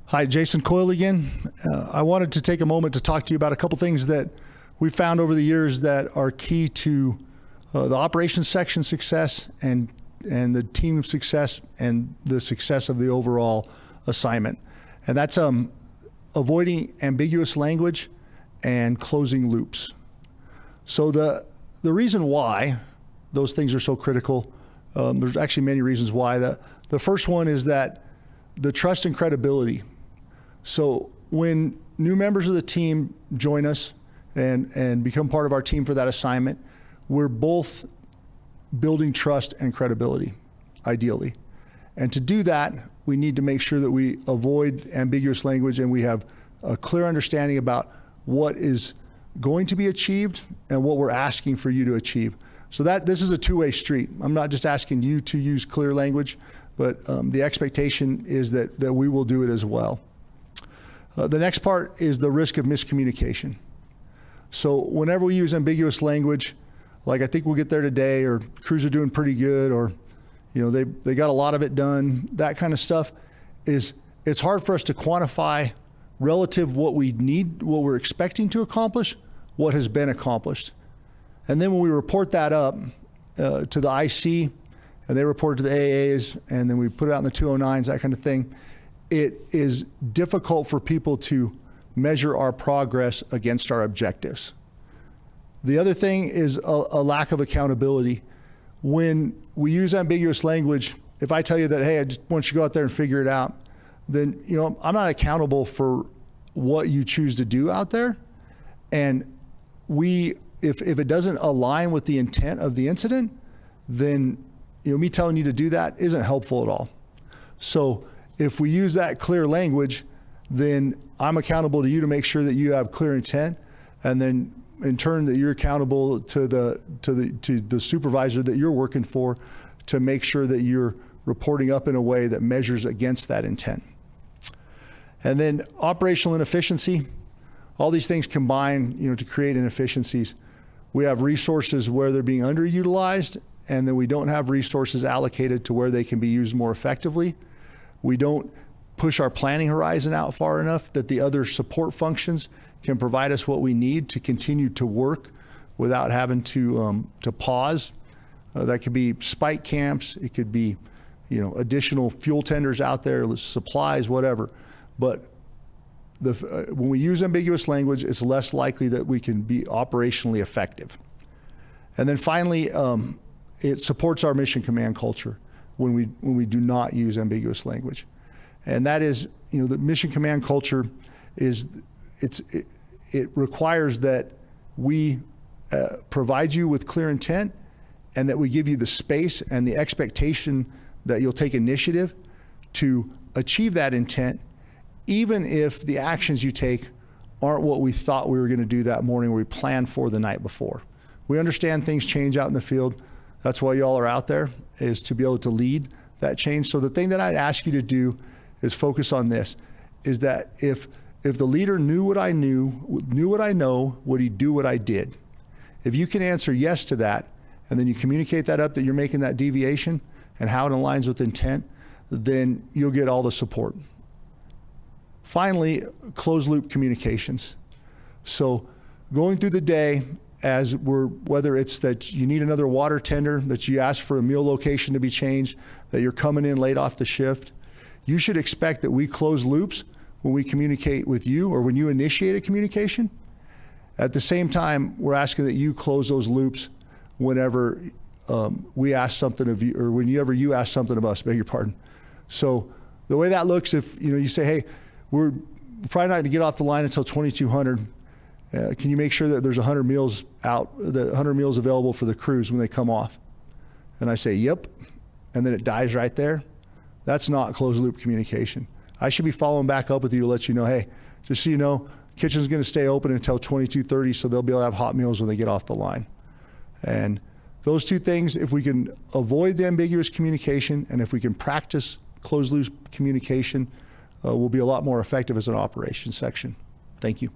Hi, Jason Coyle again. I wanted to take a moment to talk to you about a couple things that we found over the years that are key to the operations section success and the team success and the success of the overall assignment. And that's avoiding ambiguous language and closing loops. So the reason why those things are so critical, there's actually many reasons why. The first one is that the trust and credibility. So when new members of the team join us and become part of our team for that assignment, we're both building trust and credibility, ideally. And to do that, we need to make sure that we avoid ambiguous language and we have a clear understanding about what is going to be achieved and what we're asking for you to achieve. So this is a two-way street. I'm not just asking you to use clear language, but the expectation is that we will do it as well. The next part is the risk of miscommunication. So whenever we use ambiguous language, like I think we'll get there today, or crews are doing pretty good, or they got a lot of it done, that kind of stuff, it's hard for us to quantify relative what we need, what we're expecting to accomplish, what has been accomplished. And then when we report that up to the IC, and they report it to the AAs, and then we put it out in the 209s, that kind of thing, it is difficult for people to measure our progress against our objectives. The other thing is a lack of accountability. When we use ambiguous language, if I tell you that, hey, I just want you to go out there and figure it out, then I'm not accountable for what you choose to do out there. And if it doesn't align with the intent of the incident, then me telling you to do that isn't helpful at all. So if we use that clear language, then I'm accountable to you to make sure that you have clear intent, and then in turn that you're accountable to the supervisor that you're working for to make sure that you're reporting up in a way that measures against that intent. And then operational inefficiency, all these things combine, to create inefficiencies. We have resources where they're being underutilized, and then we don't have resources allocated to where they can be used more effectively. We don't push our planning horizon out far enough that the other support functions can provide us what we need to continue to work without having to pause. That could be spike camps, it could be additional fuel tenders out there, supplies, whatever. But when we use ambiguous language, it's less likely that we can be operationally effective. And then finally, it supports our mission command culture when we do not use ambiguous language. And that is, the mission command culture it requires that we provide you with clear intent, and that we give you the space and the expectation that you'll take initiative to achieve that intent, even if the actions you take aren't what we thought we were going to do that morning or we planned for the night before. We understand things change out in the field. That's why y'all are out there, is to be able to lead that change. So the thing that I'd ask you to do is focus on this, is that if the leader knew what I knew what I know, would he do what I did? If you can answer yes to that, and then you communicate that up, that you're making that deviation and how it aligns with intent, then you'll get all the support. Finally, closed loop communications. So going through the day, whether it's that you need another water tender, that you ask for a meal location to be changed, that you're coming in late off the shift, you should expect that we close loops when we communicate with you or when you initiate a communication. At the same time, we're asking that you close those loops whenever we ask something of you, or whenever you ask something of us, beg your pardon. So the way that looks, if you say, hey, we're probably not going to get off the line until 2200, can you make sure that there's 100 meals available for the crews when they come off? And I say, yep, and then it dies right there. That's not closed loop communication. I should be following back up with you to let you know, hey, just so you know, kitchen's going to stay open until 22:30, so they'll be able to have hot meals when they get off the line. And those two things, if we can avoid the ambiguous communication and if we can practice closed loop communication, we'll be a lot more effective as an operations section. Thank you.